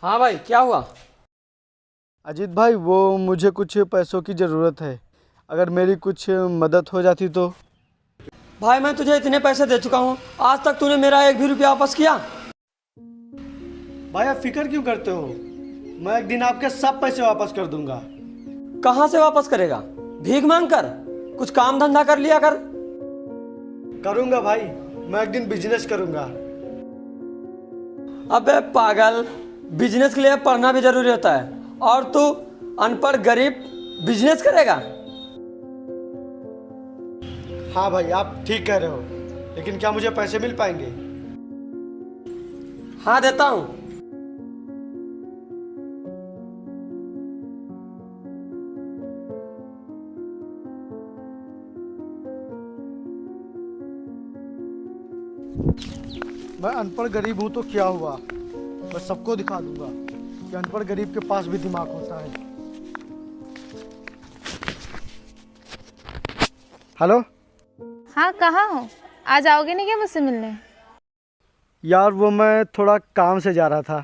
हाँ भाई, क्या हुआ? अजीत भाई, वो मुझे कुछ पैसों की ज़रूरत है। अगर मेरी कुछ मदद हो जाती तो। भाई मैं तुझे इतने पैसे दे चुका हूँ, आज तक तूने मेरा एक भी रुपया वापस किया? भाई आप फिक्र क्यों करते हो? मैं एक दिन आपके सब पैसे वापस कर दूंगा। कहाँ से वापस करेगा? भीख मांग कर? कुछ काम धंधा कर लिया कर। करूंगा भाई, मैं एक दिन बिजनेस करूंगा। अबे पागल, बिजनेस के लिए पढ़ना भी जरूरी होता है, और तू अनपढ़ गरीब बिजनेस करेगा? हाँ भाई, आप ठीक कह रहे हो, लेकिन क्या मुझे पैसे मिल पाएंगे? हाँ देता हूँ। मैं अनपढ़ गरीब हूँ तो क्या हुआ, मैं सबको दिखा दूंगा कि अनपढ़ गरीब के पास भी दिमाग होता है। हेलो। हाँ, कहाँ हो? आज आओगे नहीं क्या मुझसे मिलने? यार वो मैं थोड़ा काम से जा रहा था।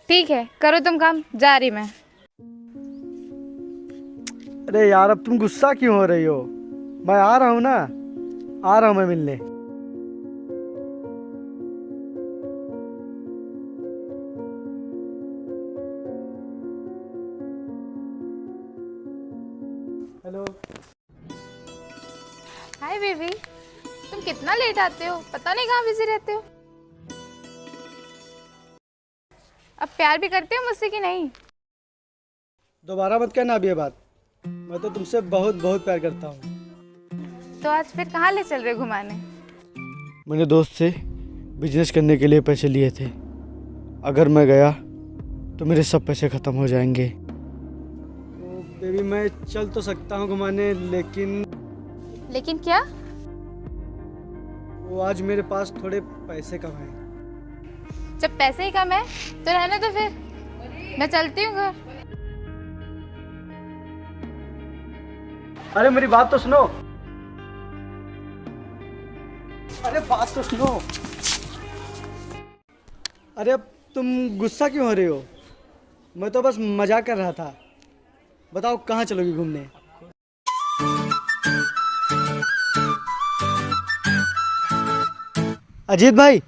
ठीक है, करो तुम काम, जा रही मैं। अरे यार, अब तुम गुस्सा क्यों हो रही हो? मैं आ रहा हूँ ना, आ रहा हूँ मैं मिलने। हेलो। हाय बेबी, तुम कितना लेट आते हो, पता नहीं कहाँ बिजी रहते हो। अब प्यार भी करते हो मुझसे कि नहीं? दोबारा मत कहना अब ये बात, मैं तो तुमसे बहुत बहुत प्यार करता हूँ। तो आज फिर कहाँ ले चल रहे हो घुमाने? मैंने दोस्त से बिजनेस करने के लिए पैसे लिए थे। अगर मैं गया तो मेरे सब पैसे ख़त्म हो जाएंगे। तो बेबी, मैं चल तो सकता हूँ घुमाने, लेकिन क्या? वो आज मेरे पास थोड़े पैसे कम हैं। जब पैसे ही कम है तो रहने दो फिर, मैं चलती हूँ घर। अरे मेरी बात तो सुनो। अरे बात तो सुनो। अरे अब तुम गुस्सा क्यों हो रही हो? मैं तो बस मजाक कर रहा था। बताओ कहाँ चलोगी घूमने? अजीत भाई।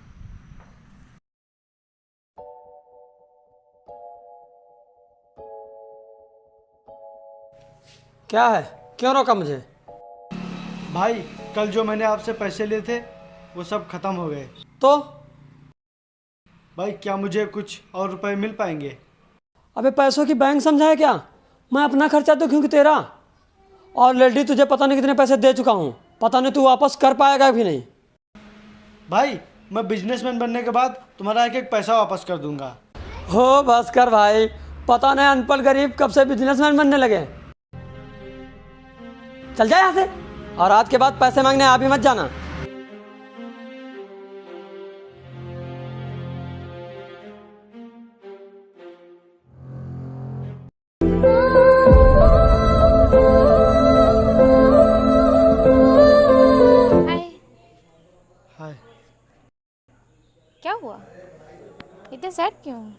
क्या है, क्यों रोका मुझे? भाई, कल जो मैंने आपसे पैसे लिए थे वो सब खत्म हो गए। तो भाई, क्या मुझे कुछ और रुपए मिल पाएंगे? अबे पैसों की बैंक समझा है क्या? मैं अपना खर्चा तो क्योंकि तेरा ऑलरेडी तुझे पता नहीं कितने पैसे दे चुका हूँ, पता नहीं तू वापस कर पाएगा भी नहीं। भाई, मैं बिजनेसमैन बनने के बाद तुम्हारा एक एक पैसा वापस कर दूंगा। हो बस कर भाई, पता नहीं अनपढ़ गरीब कब से बिजनेसमैन बनने लगे। चल जा यहाँ से, और आज के बाद पैसे मांगने आ भी मत जाना। हाय। हाय। क्या हुआ, इतने सैड क्यों हो?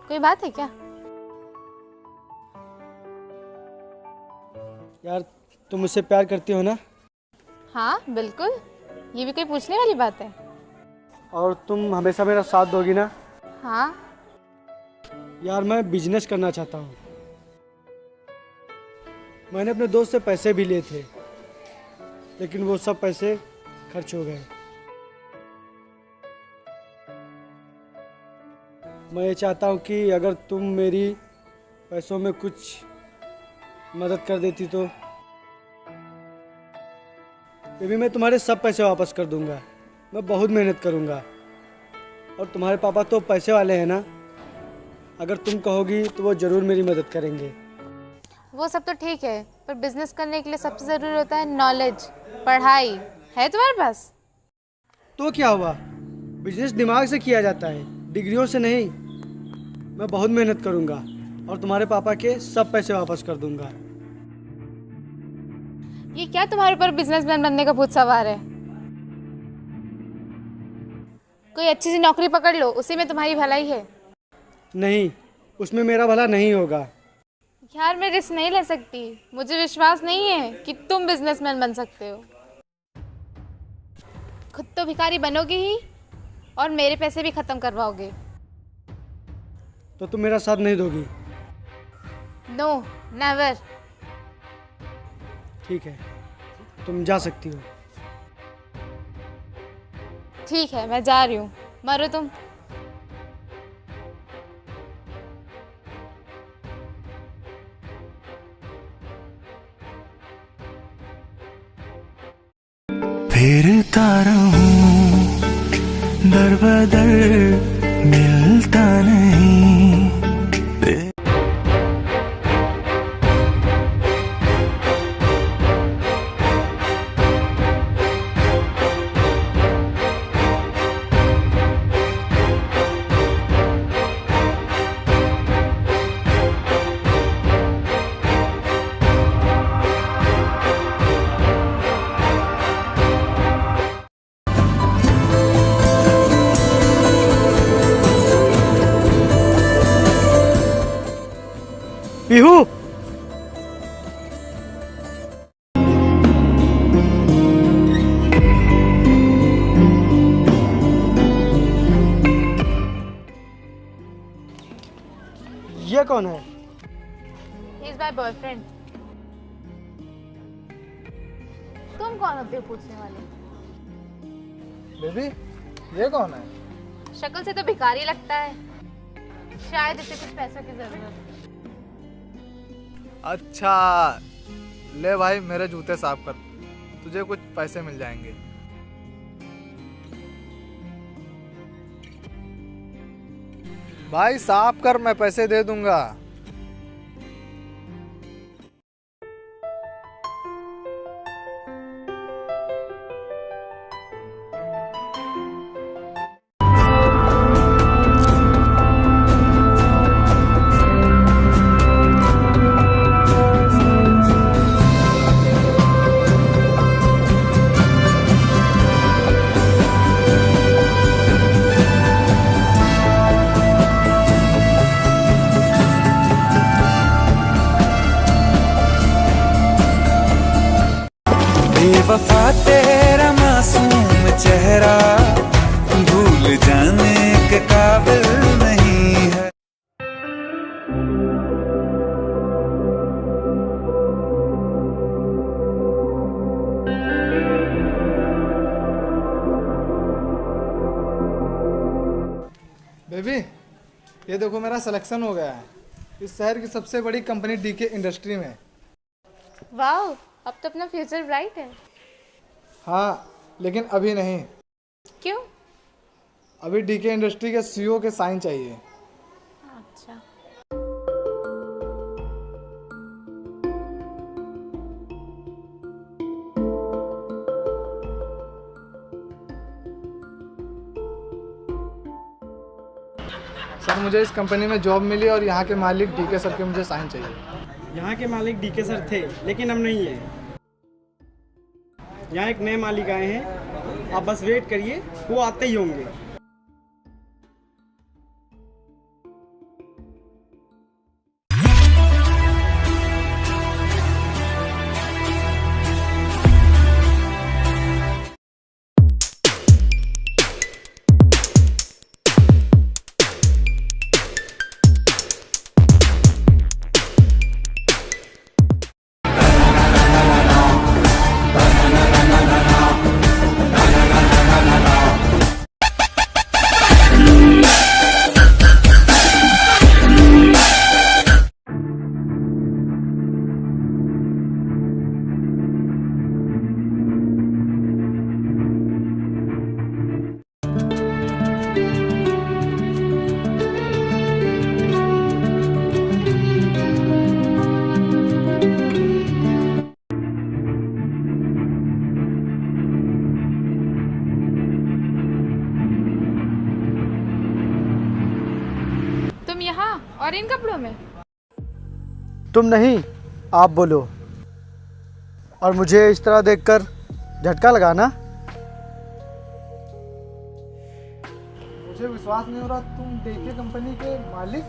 कोई बात है क्या? यार, तुम मुझसे प्यार करती हो ना? हाँ बिल्कुल, ये भी कोई पूछने वाली बात है? और तुम हमेशा मेरा साथ दोगी ना? हाँ। यार, मैं बिजनेस करना चाहता हूँ। मैंने अपने दोस्त से पैसे भी लिए थे, लेकिन वो सब पैसे खर्च हो गए। मैं ये चाहता हूँ कि अगर तुम मेरी पैसों में कुछ मदद कर देती तो। बेबी, मैं तुम्हारे सब पैसे वापस कर दूंगा। मैं बहुत मेहनत करूंगा, और तुम्हारे पापा तो पैसे वाले हैं ना। अगर तुम कहोगी तो वो ज़रूर मेरी मदद करेंगे। वो सब तो ठीक है, पर बिजनेस करने के लिए सबसे ज़रूरी होता है नॉलेज, पढ़ाई। है तुम्हारे पास? तो क्या हुआ, बिजनेस दिमाग से किया जाता है, डिग्रियों से नहीं। मैं बहुत मेहनत करूंगा और तुम्हारे पापा के सब पैसे वापस कर दूंगा। ये क्या तुम्हारे ऊपर बिजनेसमैन बनने का भूत सवार है? कोई अच्छी सी नौकरी पकड़ लो, उसी में तुम्हारी भलाई है। नहीं, उसमें मेरा भला नहीं होगा। यार मैं रिस्क नहीं ले सकती, मुझे विश्वास नहीं है कि तुम बिजनेसमैन बन सकते हो। खुद तो भिखारी बनोगे ही और मेरे पैसे भी खत्म करवाओगे। तो तुम मेरा साथ नहीं दोगी? No, never. ठीक है, तुम जा सकती हो। ठीक है, मैं जा रही हूँ, मरो तुम। फिरता रहूं दर बदर, मिलता नहीं। पीहू, ये कौन है? He is my boyfriend. तुम कौन होते हो पूछने वाले? बेबी, ये कौन है? शक्ल से तो भिखारी लगता है, शायद इसे कुछ पैसों की जरूरत है। अच्छा, ले भाई मेरे जूते साफ कर, तुझे कुछ पैसे मिल जाएंगे। भाई साफ कर, मैं पैसे दे दूंगा। बेवफा तेरा मासूम चेहरा भूल जाने के काबिल नहीं है। बेबी, ये देखो मेरा सिलेक्शन हो गया है इस शहर की सबसे बड़ी कंपनी डीके इंडस्ट्री में। वाह, अब तो अपना फ्यूचर ब्राइट है। हाँ, लेकिन अभी नहीं। क्यों? अभी डीके इंडस्ट्री के सीईओ के साइन चाहिए। अच्छा। सर, मुझे इस कंपनी में जॉब मिली और यहाँ के मालिक डीके सर के मुझे साइन चाहिए। यहाँ के मालिक डीके सर थे, लेकिन अब नहीं है। यहाँ एक नए मालिक आए हैं, आप बस वेट करिए, वो आते ही होंगे। तुम यहाँ और इन कपड़ों में? तुम नहीं, आप बोलो। और मुझे इस तरह देखकर झटका लगा ना? विश्वास नहीं हो रहा, तुम डीके कंपनी के मालिक?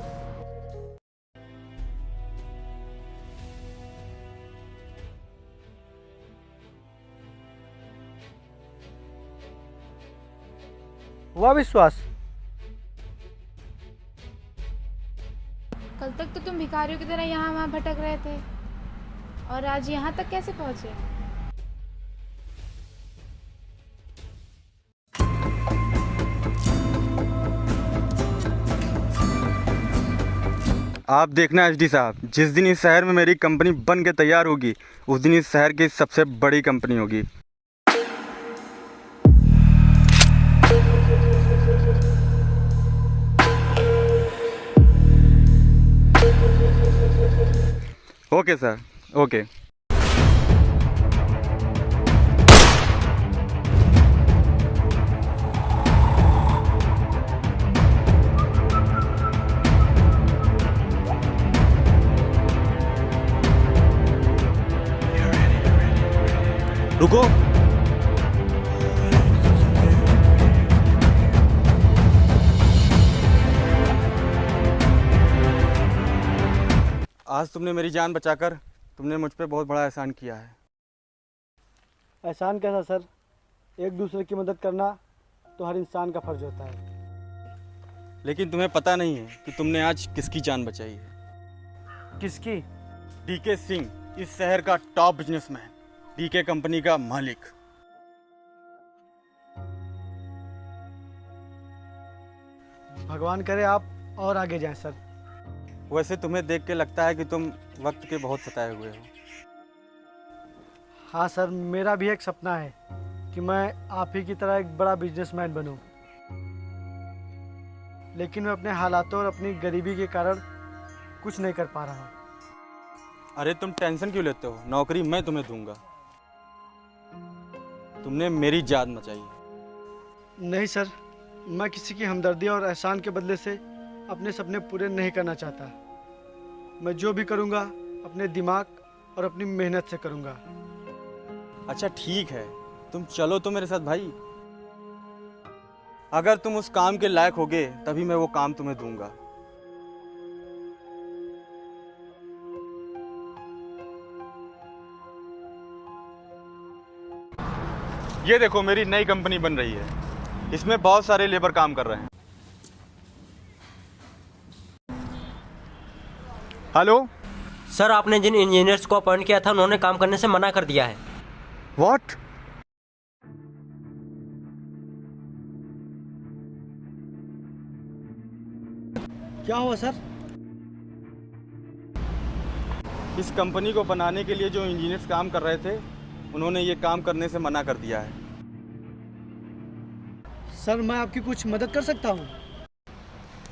हुआ विश्वास? कल तक तो तुम भिखारियों की तरह यहाँ वहाँ भटक रहे थे, और आज यहाँ तक कैसे पहुँचे? आप देखना एचडी साहब, जिस दिन इस शहर में मेरी कंपनी बन के तैयार होगी, उस दिन इस शहर की सबसे बड़ी कंपनी होगी। Okay sir, okay. रुको। आज तुमने मेरी जान बचाकर तुमने मुझ पे बहुत बड़ा एहसान किया है। एहसान कैसा सर? एक दूसरे की मदद करना तो हर इंसान का फर्ज होता है। लेकिन तुम्हें पता नहीं है कि तुमने आज किसकी जान बचाई है। किसकी? डीके सिंह, इस शहर का टॉप बिजनेसमैन, डीके कंपनी का मालिक। भगवान करे आप और आगे जाएं सर। वैसे तुम्हें देख के लगता है कि तुम वक्त के बहुत सताए हुए हो। हाँ सर, मेरा भी एक सपना है कि मैं आप ही की तरह एक बड़ा बिजनेसमैन बनूं, लेकिन मैं अपने हालातों और अपनी गरीबी के कारण कुछ नहीं कर पा रहा हूँ। अरे तुम टेंशन क्यों लेते हो? नौकरी मैं तुम्हें दूंगा। तुमने मेरी जान बचाई है। नहीं सर, मैं किसी की हमदर्दी और एहसान के बदले से अपने सपने पूरे नहीं करना चाहता। मैं जो भी करूँगा अपने दिमाग और अपनी मेहनत से करूँगा। अच्छा ठीक है, तुम चलो तो मेरे साथ भाई। अगर तुम उस काम के लायक होगे तभी मैं वो काम तुम्हें दूंगा। ये देखो, मेरी नई कंपनी बन रही है। इसमें बहुत सारे लेबर काम कर रहे हैं। हेलो सर, आपने जिन इंजीनियर्स को अपॉइंट किया था उन्होंने काम करने से मना कर दिया है। व्हाट? क्या हुआ सर? इस कंपनी को बनाने के लिए जो इंजीनियर्स काम कर रहे थे, उन्होंने ये काम करने से मना कर दिया है। सर, मैं आपकी कुछ मदद कर सकता हूँ?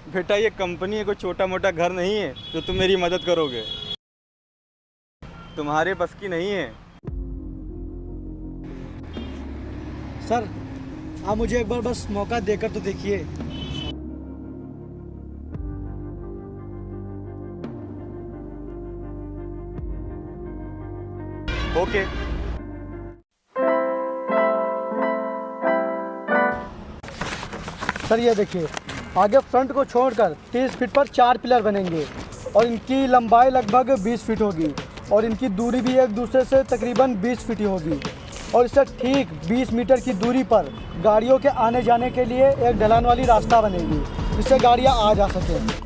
बेटा, ये कंपनी है, कोई छोटा मोटा घर नहीं है जो तुम मेरी मदद करोगे। तुम्हारे बस की नहीं है। सर, आप मुझे एक बार बस मौका देकर तो देखिए। ओके। सर, ये देखिए, आगे फ्रंट को छोड़कर 30 फीट पर 4 पिलर बनेंगे और इनकी लंबाई लगभग 20 फीट होगी और इनकी दूरी भी एक दूसरे से तकरीबन 20 फीट ही होगी। और इससे ठीक 20 मीटर की दूरी पर गाड़ियों के आने जाने के लिए एक ढलान वाली रास्ता बनेगी, जिससे गाड़ियाँ आ जा सकें।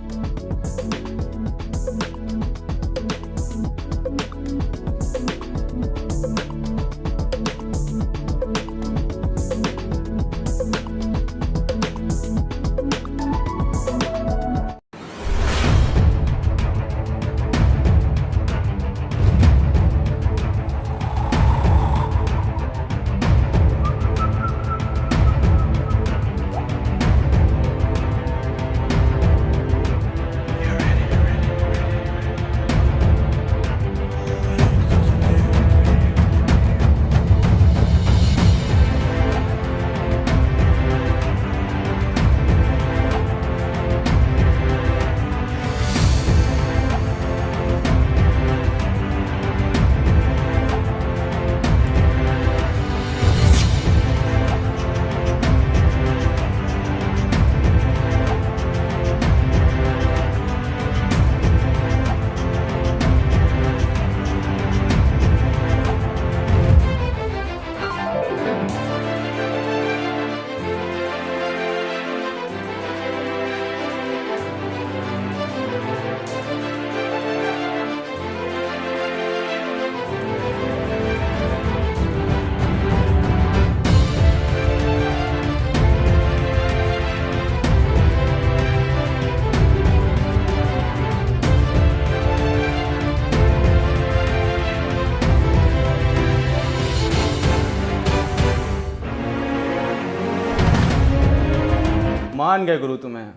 पहचान गए गुरु तुम्हें।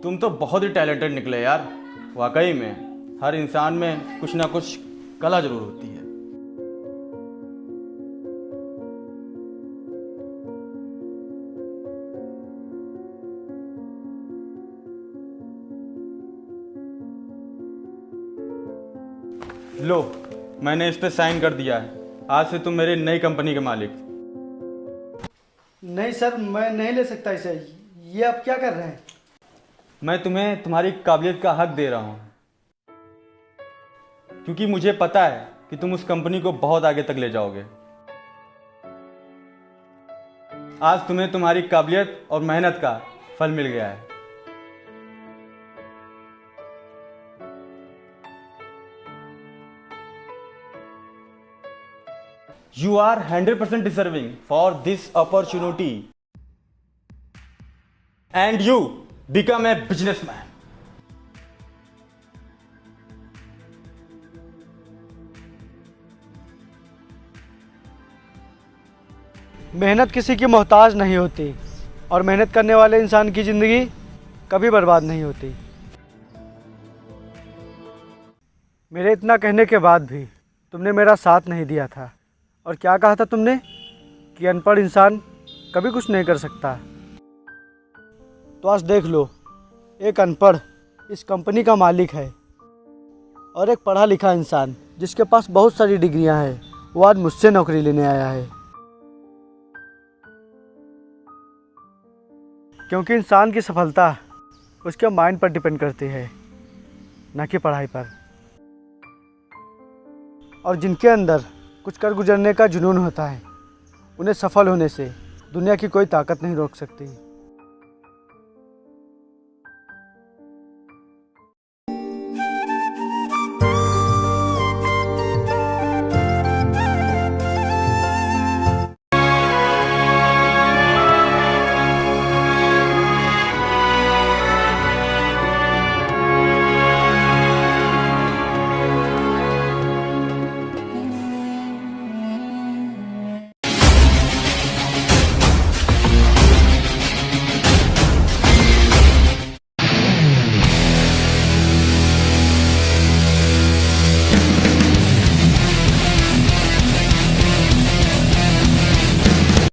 तुम तो बहुत ही टैलेंटेड निकले यार। वाकई में हर इंसान में कुछ ना कुछ कला जरूर होती है। लो, मैंने इस पे साइन कर दिया है। आज से तुम मेरी नई कंपनी के मालिक। नहीं सर, मैं नहीं ले सकता इसे। ये आप क्या कर रहे हैं? मैं तुम्हें तुम्हारी काबिलियत का हक दे रहा हूं, क्योंकि मुझे पता है कि तुम उस कंपनी को बहुत आगे तक ले जाओगे। आज तुम्हें तुम्हारी काबिलियत और मेहनत का फल मिल गया है। You are 100% deserving for this opportunity, and you become a businessman. मेहनत किसी की मोहताज नहीं होती और मेहनत करने वाले इंसान की ज़िंदगी कभी बर्बाद नहीं होती। मेरे इतना कहने के बाद भी तुमने मेरा साथ नहीं दिया था। और क्या कहा था तुमने कि अनपढ़ इंसान कभी कुछ नहीं कर सकता। तो आज देख लो, एक अनपढ़ इस कंपनी का मालिक है और एक पढ़ा लिखा इंसान जिसके पास बहुत सारी डिग्रियां हैं, वो आज मुझसे नौकरी लेने आया है। क्योंकि इंसान की सफलता उसके माइंड पर डिपेंड करती है, ना कि पढ़ाई पर। और जिनके अंदर कुछ कर गुजरने का जुनून होता है, उन्हें सफल होने से दुनिया की कोई ताकत नहीं रोक सकती।